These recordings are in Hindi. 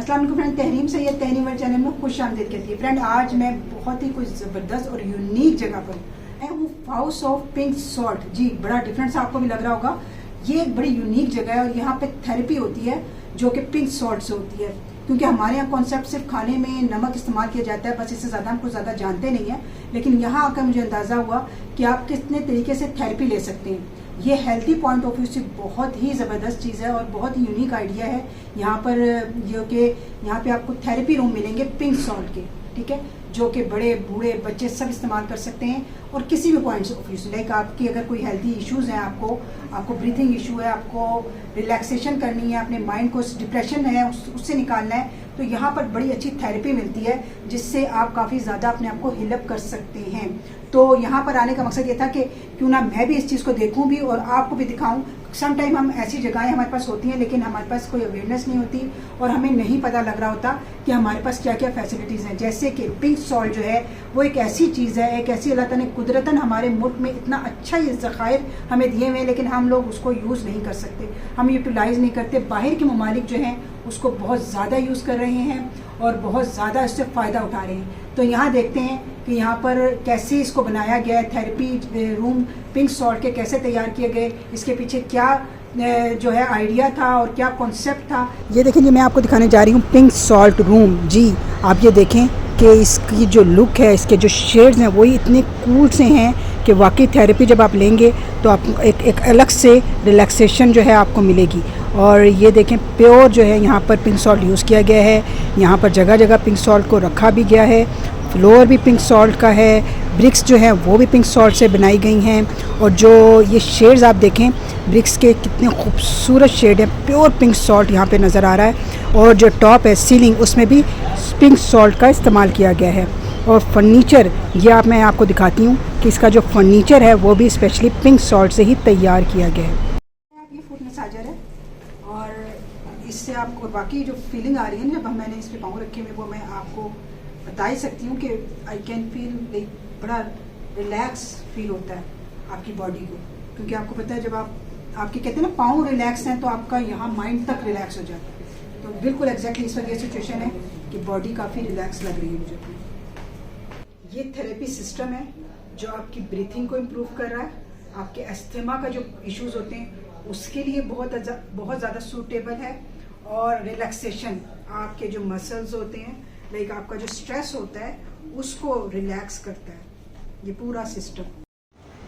अस्सलाम वालेकुम friend, Tahreem Syed Tahreem world channel में खुश आमदीद कहती है। फ्रेंड, आज मैं बहुत ही कुछ ज़बरदस्त और यूनिक जगह पर मैं हूँ, हाउस ऑफ पिंक सॉल्ट। जी, बड़ा डिफरेंस आपको भी लग रहा होगा। ये एक बड़ी यूनिक जगह है और यहाँ पे थेरेपी होती है जो कि पिंक सॉल्ट से होती है, क्योंकि हमारे यहाँ कॉन्सेप्ट सिर्फ खाने में नमक इस्तेमाल किया जाता है, बस इससे ज़्यादा हम कुछ ज़्यादा जानते नहीं है। लेकिन यहाँ आकर मुझे अंदाज़ा हुआ कि आप कितने तरीके से थेरेपी ले सकते हैं। ये हेल्थी पॉइंट ऑफ व्यू से बहुत ही ज़बरदस्त चीज़ है और बहुत ही यूनिक आइडिया है। यहाँ पर जो कि यहाँ पे आपको थेरेपी रूम मिलेंगे पिंक सॉल्ट के, ठीक है, जो कि बड़े बूढ़े बच्चे सब इस्तेमाल कर सकते हैं। और किसी भी पॉइंट्स ऑफ व्यू से, लाइक आपकी अगर कोई हेल्थी इश्यूज़ हैं, आपको ब्रीथिंग इशू है, आपको रिलैक्सेशन करनी है, अपने माइंड को डिप्रेशन है उससे निकालना है, तो यहाँ पर बड़ी अच्छी थेरेपी मिलती है जिससे आप काफ़ी ज़्यादा अपने आप को हील अप कर सकते हैं। तो यहाँ पर आने का मकसद ये था कि क्यों ना मैं भी इस चीज़ को देखूँ भी और आपको भी दिखाऊँ। सम टाइम हम ऐसी जगहें हमारे पास होती हैं लेकिन हमारे पास कोई अवेयरनेस नहीं होती और हमें नहीं पता लग रहा होता कि हमारे पास क्या क्या फैसिलिटीज़ हैं। जैसे कि पिंक सॉल्ट जो है वो एक ऐसी चीज़ है, एक ऐसी अल्लाह ताला ने कुदरतन हमारे मुल्क में इतना अच्छा ये ज़खायर हमें दिए हुए हैं, लेकिन हम लोग उसको यूज़ नहीं कर सकते, हम यूटिलाइज़ नहीं करते। बाहर के ममालिक जो हैं उसको बहुत ज़्यादा यूज़ कर रहे हैं और बहुत ज़्यादा इससे फ़ायदा उठा रहे हैं। तो यहाँ देखते हैं कि यहाँ पर कैसे इसको बनाया गया है, थेरेपी रूम पिंक सॉल्ट के कैसे तैयार किए गए, इसके पीछे क्या जो है आइडिया था और क्या कॉन्सेप्ट था। ये देखें जी, मैं आपको दिखाने जा रही हूँ पिंक सॉल्ट रूम। जी, आप ये देखें कि इसकी जो लुक है, इसके जो शेड्स हैं वही इतने कूल से हैं कि वाकई थेरेपी जब आप लेंगे तो आप एक अलग से रिलैक्सेशन जो है आपको मिलेगी। और ये देखें, प्योर जो है यहाँ पर पिंक सॉल्ट यूज़ किया गया है। यहाँ पर जगह जगह पिंक सॉल्ट को रखा भी गया है, फ्लोर भी पिंक सॉल्ट का है, ब्रिक्स जो हैं वो भी पिंक सॉल्ट से बनाई गई हैं। और जो ये शेड्स आप देखें ब्रिक्स के, कितने खूबसूरत शेड हैं, प्योर पिंक सॉल्ट यहाँ पे नज़र आ रहा है। और जो टॉप है सीलिंग, उसमें भी पिंक सॉल्ट का इस्तेमाल किया गया है। और फर्नीचर, ये मैं आपको दिखाती हूँ कि इसका जो फर्नीचर है वो भी स्पेशली पिंक सॉल्ट से ही तैयार किया गया है। ये फुट मसाजर है और इससे आपको बाकी जो फीलिंग आ रही है ना, जब मैंने इस पे पाँव रखे हुए, वो मैं आपको बता ही सकती हूँ कि आई कैन फील लाइक बड़ा रिलैक्स फील होता है आपकी बॉडी को, क्योंकि आपको पता है जब आपके कहते हैं ना पाँव रिलैक्स हैं तो आपका यहाँ माइंड तक रिलैक्स हो जाता है। तो बिल्कुल एग्जैक्टली इस वक्त ये सिचुएशन है कि बॉडी काफ़ी रिलैक्स लग रही है मुझे। ये थेरेपी सिस्टम है जो आपकी ब्रीथिंग को इम्प्रूव कर रहा है, आपके एस्थमा का जो इश्यूज होते हैं उसके लिए बहुत ज़्यादा सूटेबल है। और रिलैक्सेशन, आपके जो मसल्स होते हैं, लाइक आपका जो स्ट्रेस होता है उसको रिलैक्स करता है ये पूरा सिस्टम।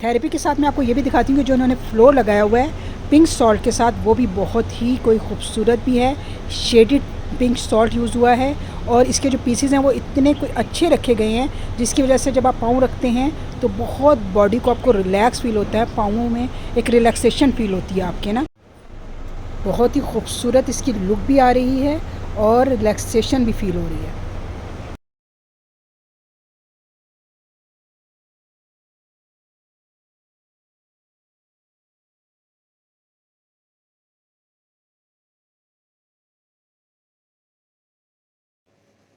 थेरेपी के साथ मैं आपको ये भी दिखाती हूँ कि जो उन्होंने फ्लोर लगाया हुआ है पिंक सॉल्ट के साथ, वो भी बहुत ही कोई खूबसूरत भी है। शेडेड पिंक सॉल्ट यूज़ हुआ है और इसके जो पीसेस हैं वो इतने कोई अच्छे रखे गए हैं जिसकी वजह से जब आप पाँव रखते हैं तो बहुत बॉडी को आपको रिलैक्स फील होता है, पाँवों में एक रिलैक्सेशन फील होती है आपके ना। बहुत ही खूबसूरत इसकी लुक भी आ रही है और रिलैक्सेशन भी फील हो रही है।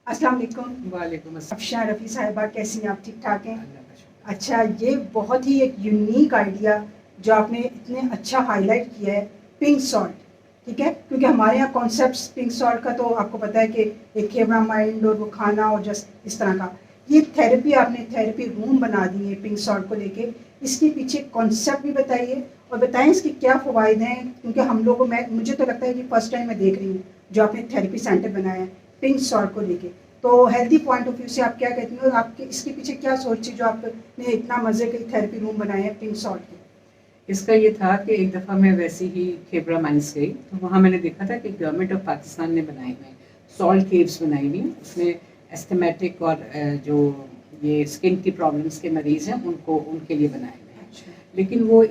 अस्सलाम वालेकुम। वालेकुम अस्सलाम। अफशान रफ़ी साहिबा, कैसी हैं आप? ठीक ठाक हैं? अल्लाह का शुक्र। अच्छा, ये बहुत ही एक यूनिक आइडिया जो आपने इतने अच्छा हाईलाइट किया है, पिंक सॉल्ट, ठीक है, क्योंकि हमारे यहाँ कॉन्सेप्ट पिंक सॉल्ट का तो आपको पता है कि एक कैमरा माइंड और वो खाना और जस्ट इस तरह का। ये थेरेपी, आपने थेरेपी रूम बना दी है पिंक सॉल्ट को लेके, इसके पीछे कॉन्सेप्ट भी बताइए और बताएं इसके क्या फ़वाइद हैं, क्योंकि हम लोगों में, मुझे तो लगता है कि फर्स्ट टाइम मैं देख रही हूँ जो आपने थेरेपी सेंटर बनाया है पिंक सॉल्ट को लेके। तो हेल्दी पॉइंट ऑफ व्यू से आप क्या कहती हैं और आपके इसके पीछे क्या सोच थी जो आपने इतना मज़े के थेरेपी रूम बनाए हैं पिंक सॉल्ट के? इसका ये था कि एक दफ़ा मैं वैसे ही खेबरा माइंस गई तो वहाँ मैंने देखा था कि गवर्नमेंट ऑफ पाकिस्तान ने बनाए हुए सॉल्ट केव्स बनाई हुई, उसमें एस्थमेटिक और जो ये स्किन की प्रॉब्लम्स के मरीज़ हैं उनके लिए बनाए हुए हैं। लेकिन वो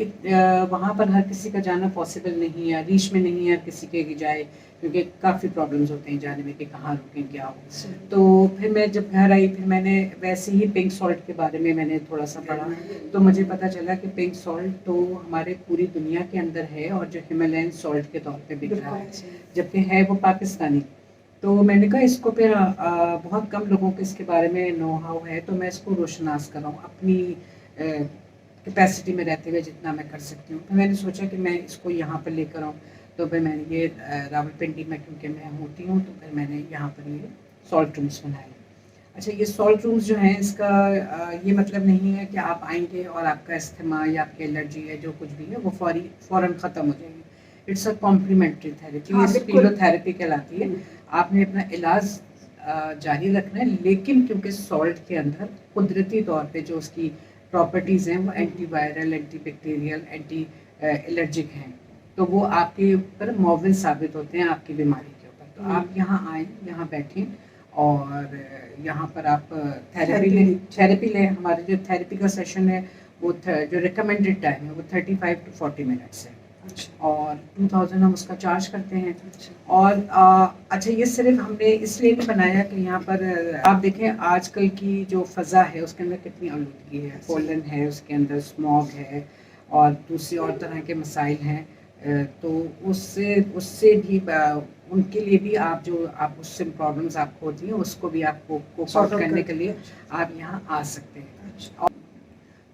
वहाँ पर हर किसी का जाना पॉसिबल नहीं है, रीच में नहीं है हर किसी के जाए, क्योंकि काफ़ी प्रॉब्लम्स होते हैं जाने में कि कहाँ रुकें क्या हो। तो फिर मैं जब घर आई फिर मैंने वैसे ही पिंक सॉल्ट के बारे में मैंने थोड़ा सा पढ़ा, तो मुझे पता चला कि पिंक सॉल्ट तो हमारे पूरी दुनिया के अंदर है और जो हिमालयन सॉल्ट के तौर पे बिक रहा है, जबकि है वो पाकिस्तानी। तो मैंने कहा इसको फिर बहुत कम लोगों को इसके बारे में नो हाउ है, तो मैं इसको रोशनास कर रहा हूँ अपनी कैपेसिटी में रहते हुए जितना मैं कर सकती हूँ। तो मैंने सोचा कि मैं इसको यहाँ पर लेकर आऊँ। तो फिर मैंने ये रावलपिंडी में क्योंकि मैं होती हूँ तो फिर मैंने यहाँ पर ये सॉल्ट रूम्स बनाए। अच्छा, ये सॉल्ट रूम्स जो हैं इसका ये मतलब नहीं है कि आप आएंगे और आपका अस्थमा या आपकी एलर्जी है जो कुछ भी है वो फ़ौरन ख़त्म हो जाएगी। इट्स अ कॉम्प्लीमेंट्री थेरेपी, ये स्पीलोथेरेपी कहलाती है। आपने अपना इलाज जारी रखना है, लेकिन क्योंकि सॉल्ट के अंदर कुदरती तौर पे जो उसकी प्रॉपर्टीज़ हैं वो एंटीवायरल, एंटीबैक्टीरियल, एंटी एलर्जिक हैं, तो वो आपके ऊपर मुआविन साबित होते हैं आपकी बीमारी के ऊपर। तो आप यहाँ आएँ, यहाँ बैठें और यहाँ पर आप थेरेपी लें। हमारे जो थेरेपी का सेशन है वो जो रिकमेंडेड टाइम है वो 35 to 40 मिनट्स है। अच्छा। और 2000 हम उसका चार्ज करते हैं। अच्छा। और अच्छा, ये सिर्फ हमने इसलिए नहीं बनाया कि यहाँ पर आप देखें आजकल की जो फ़ज़ा है उसके अंदर कितनी आलूदगी है, पोलन है, उसके अंदर स्मॉग है और दूसरी और तरह के मसाइल हैं। तो उससे भी उनके लिए भी आप उससे प्रॉब्लम्स आपको होती हैं उसको भी आपको सॉल्व करने के लिए आप यहाँ आ सकते हैं। अच्छा।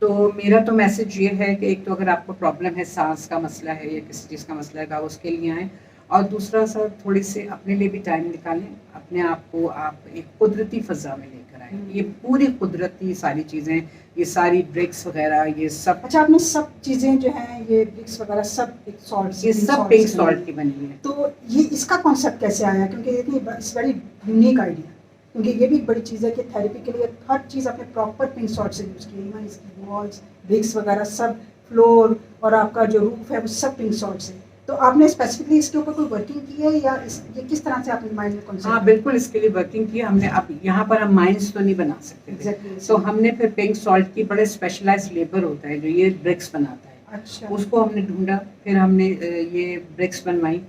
तो मेरा तो मैसेज ये है कि एक तो अगर आपको प्रॉब्लम है, सांस का मसला है या किसी चीज़ का मसला है, आप उसके लिए आएँ। और दूसरा सर थोड़ी से अपने लिए भी टाइम निकालें, अपने आप को आप एक कुदरती फ़ज़ा में लेकर आएँ। ये पूरी कुदरती सारी चीज़ें, ये सारी ब्रिक्स वगैरह, ये सब। अच्छा, आपने सब चीज़ें जो हैं ये ब्रिक्स वगैरह सब एक सॉल्ट, ये सब पिंक सॉल्ट की बनी है। तो ये इसका कॉन्सेप्ट कैसे आया? क्योंकि इट्स वेरी यूनिक आइडिया, क्योंकि ये भी एक बड़ी चीज़ है कि थेरेपी के लिए हर चीज़ आपने प्रॉपर पिंक सॉल्ट से यूज़ की है। इवन इसकी वॉल्स, ब्रिक्स वगैरह सब, फ्लोर और आपका जो रूफ है वो सब पिंक सॉल्ट से। तो आपने स्पेसिफिकली इसके ऊपर कोई वर्किंग की है या ये किस तरह से आपने माइंड में कॉन्सेप्ट? हाँ बिल्कुल, इसके लिए वर्किंग की हमने। अब यहाँ पर हम माइंड्स तो नहीं बना सकते थे। तो हमने फिर पिंक सॉल्ट की बड़े स्पेशलाइज्ड लेबर होता है जो ये ब्रिक्स बनाता है। अच्छा। उसको हमने ढूंढा, फिर हमने ये ब्रिक्स बनवाई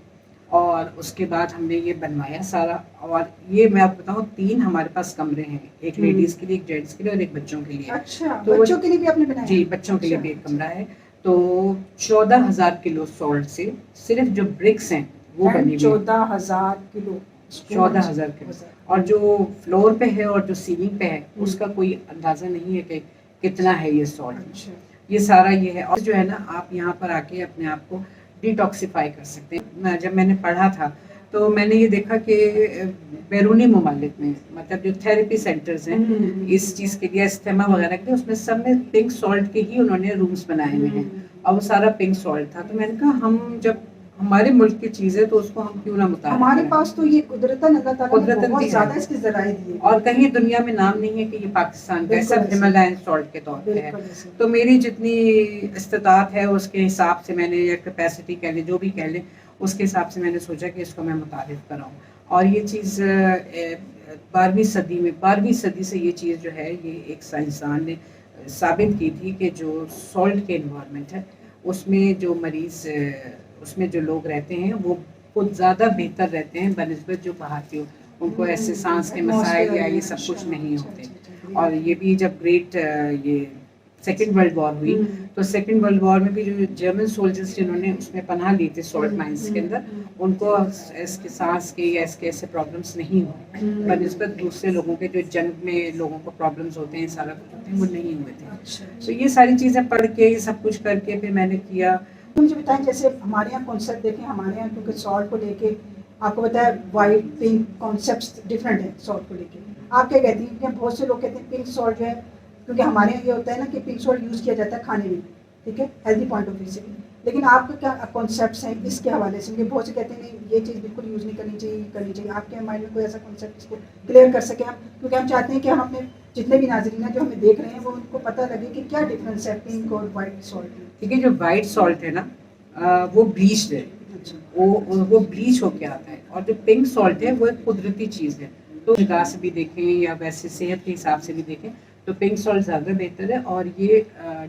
और उसके बाद हमने ये बनवाया सारा। और ये मैं आपको बताऊँ 3 हमारे पास कमरे हैं, एक लेडीज़ के लिए, एक जेंट्स के लिए और एक बच्चों के लिए। अच्छा, तो बच्चों के लिए भी आपने बनाया? जी, बच्चों के लिए भी एक कमरा है। तो 14,000 किलो सॉल्ट से सिर्फ जो ब्रिक्स हैं वो बनी हुई। 14,000 किलो। 14,000 किलो। और जो फ्लोर पे है और जो सीलिंग पे है उसका कोई अंदाज़ा नहीं है कि कितना है ये सॉल्ट। अच्छा। ये सारा ये है। और जो है ना, आप यहाँ पर आके अपने आप को डिटॉक्सिफाई कर सकते हैं। जब मैंने पढ़ा था तो मैंने ये देखा कि बैरूनी ममालिक में, मतलब जो थेरेपी सेंटर्स हैं इस चीज़ के लिए, अस्थमा वगैरह के लिए, उसमें सब में पिंक सॉल्ट के ही उन्होंने रूम्स बनाए हुए हैं और वो सारा पिंक सॉल्ट था। तो मैंने कहा हम जब हमारे मुल्क की चीज़ है तो उसको हम क्यों ना मुताबिक, हमारे पास तो ये कुदरतन अल्लाह ताला ने बहुत ज़्यादा इसकी ज़राए दी है और कहीं दुनिया में नाम नहीं है कि ये पाकिस्तान का, सब हिमालयन सॉल्ट के तौर पे है। तो मेरी जितनी इस्तिताअत है उसके हिसाब से मैंने, या कैपेसिटी कह लें, जो भी कह लें, उसके हिसाब से मैंने सोचा कि इसको मैं मुतारिफ कराऊँ। और ये चीज़ 12वीं सदी से ये चीज़ जो है, ये एक साइंसदान ने साबित की थी कि जो सॉल्ट के इन्वायरमेंट है उसमें जो मरीज़, उसमें जो लोग रहते हैं वो कुछ ज़्यादा बेहतर रहते हैं बनिस्बत जो बाहर के, उनको ऐसे सांस के मसाइल या ये सब कुछ नहीं होते। और ये भी जब ये सेकेंड वर्ल्ड वॉर हुई तो सेकेंड वर्ल्ड वॉर में भी जो जर्मन सोल्जर्स जिन्होंने उसमें पनाह ली थी सॉल्ट माइंस के अंदर, उनको इसके सांस के या इसके ऐसे प्रॉब्लम्स नहीं हुए बनिस्बत दूसरे लोगों के जो जंग में लोगों को प्रॉब्लम्स होते हैं, सारा कुछ होते हैं, वो नहीं हुए थे। तो ये सारी चीज़ें पढ़ के, ये सब कुछ करके फिर मैंने किया। मुझे बताएं, जैसे हमारे यहाँ कॉन्सेप्ट देखें, हमारे यहाँ क्योंकि सॉल्ट को लेके आपको पता है वाइट पिंक कॉन्सेप्ट्स डिफरेंट है सॉल्ट को लेके। आप क्या कहती हैं? बहुत से लोग कहते हैं पिंक सॉल्ट जो है, क्योंकि हमारे यहाँ ये होता है ना कि पिंक सॉल्ट यूज़ किया जाता है खाने में, ठीक है, हेल्दी पॉइंट ऑफ व्यू से, लेकिन आपके क्या कॉन्सेप्ट्स हैं इसके हवाले से? मुझे बहुत से कहते हैं नहीं ये चीज़ बिल्कुल यूज़ नहीं करनी चाहिए। आपके माइंड में कोई ऐसा कॉन्सेप्ट इसको क्लियर कर सकें हम, क्योंकि हम चाहते हैं कि हम अपने जितने भी नाज़रीन जो हमें देख रहे हैं वो उनको पता लगे कि क्या डिफरेंस है पिंक और वाइट सॉल्ट में। ठीक है, जो वाइट सॉल्ट है ना वो ब्लीच्ड है। अच्छा। वो ब्लीच होके आता है, और जो पिंक सॉल्ट है वो एक कुदरती चीज़ है। तो निगाह से भी देखें या वैसे सेहत के हिसाब से भी देखें तो पिंक सॉल्ट ज़्यादा बेहतर है, और ये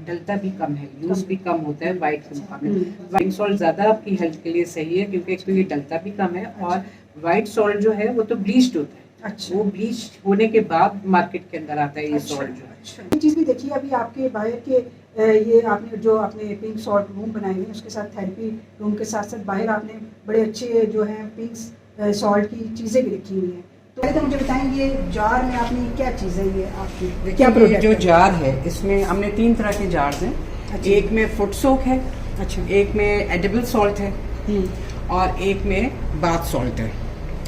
डलता भी कम है, यूज़ भी कम होता है वाइट के मुकाबले। पिंक सॉल्ट ज़्यादा आपकी हेल्थ के लिए सही है क्योंकि एक तो ये डलता भी कम है, और वाइट सॉल्ट जो है वो तो ब्लीच्ड होता है। अच्छा। वो ब्लीच होने के बाद मार्केट के अंदर आता है ये सॉल्ट जो है। अच्छा। ये चीज़ भी देखिए, अभी आपके बाहर के ये आपने पिंक सॉल्ट रूम बनाए हुए हैं, उसके साथ थेरेपी रूम के साथ साथ बाहर आपने बड़े अच्छे जो हैं पिंक सॉल्ट की चीज़ें भी रखी हुई हैं। तो मुझे बताएं, ये जार में आपने क्या चीज़ है ये आपकी? क्या प्रोडक्ट? जो जार है इसमें हमने 3 तरह के जार्स हैं। अच्छा। एक में फुट सोक है। अच्छा। एक में एडिबल सॉल्ट है और एक में बाथ सॉल्ट है।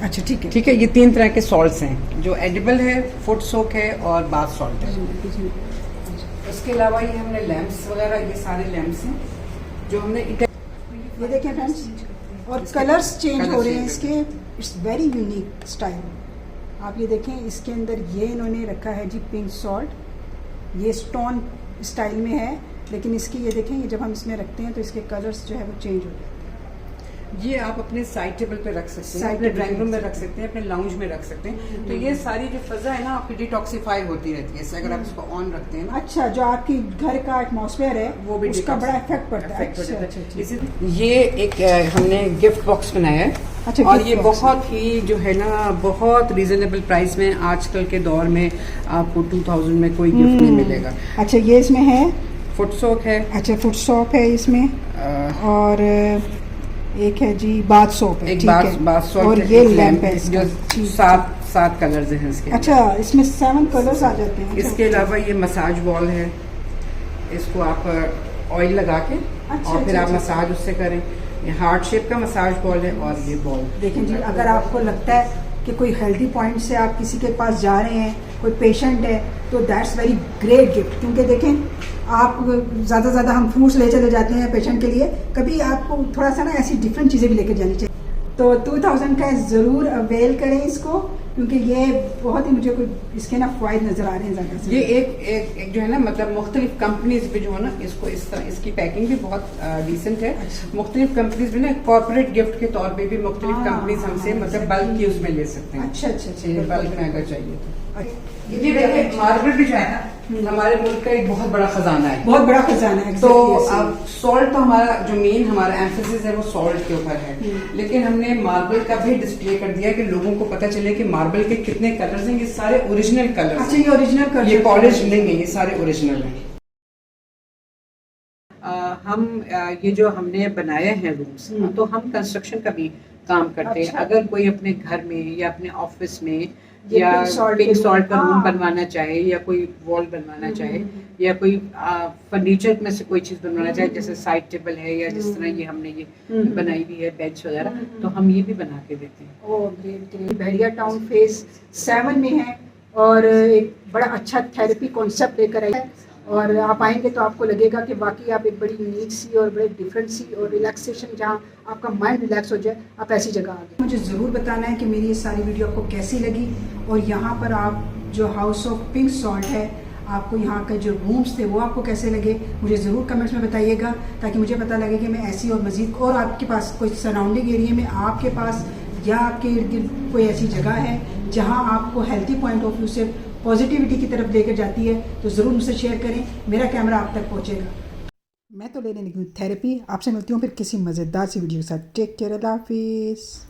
अच्छा ठीक है। ठीक है, ये 3 तरह के सॉल्ट्स हैं, जो एडिबल है, फुट सोक है और बाथ सॉल्ट है। इसके अलावा ये हमने लैम्प्स वगैरह, ये सारे लैम्प्स हैं जो हमने ये देखें फ्रेंड्स, और कलर्स चेंज हो रहे हैं इसके। It's very unique style. आप ये देखें, इसके अंदर ये इन्होंने रखा है जी पिंक सॉल्ट, ये स्टोन स्टाइल में है, लेकिन इसकी ये देखें, ये जब हम इसमें रखते हैं तो इसके कलर्स जो है वो चेंज हो जाते हैं। ये आप अपने साइड टेबल पे रख सकते हैं, साइड अपने टेबल ड्राइंग रूम में पे रख सकते हैं, अपने लाउंज में रख सकते हैं। तो ये सारी जो फजा है ना आपकी डिटॉक्सिफाई होती रहती है, अगर आप इसको ऑन रखते हैं ना। अच्छा, जो आपकी घर का एटमॉस्फेयर है वो भी उसका बड़ा इफेक्ट पड़ता है। इफेक्ट हो जाता है। अच्छा। इसी ये एक हमने गिफ्ट बॉक्स बनाया है। अच्छा, और gift ये box। बहुत ही जो है ना, बहुत रीजनेबल प्राइस में आजकल के दौर में आपको 2000 में कोई गिफ्ट नहीं मिलेगा। अच्छा, ये इसमें है फुट सोक है। अच्छा, फुट सोप है इसमें, और एक है जी बाथ सोप है। एक ठीक है। बाथ सोक और ये लैम्प है जो इसका। 7 कलर्स हैं इसके। अच्छा, इसमें 7 कलर्स आ जाते हैं। इसके अलावा ये मसाज बॉल है, इसको आप ऑयल लगा के और फिर आप मसाज उससे करें। ये हार्ट शेप का मसाज बॉल है। और ये बॉल देखें जी, अगर आपको लगता है कि कोई हेल्दी पॉइंट से आप किसी के पास जा रहे हैं, कोई पेशेंट है, तो दैट्स वेरी ग्रेट गिफ्ट। क्योंकि देखें, आप ज़्यादा हम फ्रूट्स ले चले जाते हैं पेशेंट के लिए, कभी आपको थोड़ा सा ना ऐसी डिफरेंट चीज़ें भी लेकर जानी चाहिए। तो 2000 का ज़रूर अवेल करें इसको, क्योंकि ये बहुत ही मुझे कोई इसके ना फ़ायदे नज़र आ रहे हैं ज़्यादा से। ये एक जो है ना, मतलब मुख्तलिफ कंपनीज भी जो है ना, इसको इस तरह इसकी पैकिंग भी बहुत डिसेंट है। अच्छा। मुख्तलिफ कंपनीज भी ना कॉर्पोरेट गिफ्ट के तौर पे भी मुख्तलिफ हाँ, कंपनीज हमसे हाँ, मतलब बल्क की उसमें ले सकते हैं। अच्छा अच्छा अच्छा। बल्क में अगर चाहिए तो। अच्छा। ये देखिए, मार्बल भी जो है ना, हमारे मुल्क का एक बहुत बड़ा खजाना है। बहुत बड़ा खजाना है। तो exactly ऐसे ही। अब सॉल्ट तो हमारा जो मेन हमारा एम्फेसिस है वो सॉल्ट के ऊपर है, लेकिन हमने मार्बल का भी डिस्प्ले कर दिया कि लोगों को पता चले कि मार्बल के कितने कलर्स हैं। ये सारे ओरिजिनल कलर्स अच्छा, ये ओरिजिनल कलर, ये पॉलिश नहीं है, ये सारे ओरिजिनल हैं। ये जो हमने बनाए हैं रूम्स, तो हम कंस्ट्रक्शन का भी काम करते हैं। अच्छा। अगर कोई अपने घर में या अपने ऑफिस में ये या पिंक सॉल्ट का रूम हाँ। बनवाना चाहे, या कोई वॉल बनवाना चाहे, या कोई फर्नीचर में से कोई चीज बनवाना चाहे, जैसे साइड टेबल है, या जिस तरह ये हमने ये बनाई हुई है बेंच वगैरह, तो हम ये भी बना के देते हैं। Oh great great. Bahria Town phase 7 में है, और एक बड़ा अच्छा थेरेपी कॉन्सेप्ट लेकर आई है। और आप आएंगे तो आपको लगेगा कि वाकई आप एक बड़ी यूनिक सी और बड़ी डिफरेंट सी और रिलैक्सेशन, जहाँ आपका माइंड रिलैक्स हो जाए, आप ऐसी जगह आ गए। मुझे ज़रूर बताना है कि मेरी ये सारी वीडियो आपको कैसी लगी, और यहाँ पर आप जो हाउस ऑफ पिंक सॉल्ट है, आपको यहाँ के जो रूम्स थे वो आपको कैसे लगे, मुझे ज़रूर कमेंट्स में बताइएगा, ताकि मुझे पता लगे कि मैं ऐसी और मज़ीद, और आपके पास कोई सराउंडिंग एरिया में आपके पास या आपके इर्द गिर्द कोई ऐसी जगह है जहाँ आपको हेल्थी पॉइंट ऑफ व्यू से पॉजिटिविटी की तरफ लेकर जाती है, तो ज़रूर मुझसे शेयर करें, मेरा कैमरा आप तक पहुँचेगा। मैं तो लेने लगी हूँ थेरेपी। आपसे मिलती हूँ फिर किसी मज़ेदार सी वीडियो के साथ। टेक केयर, अल्लाह हाफिज़।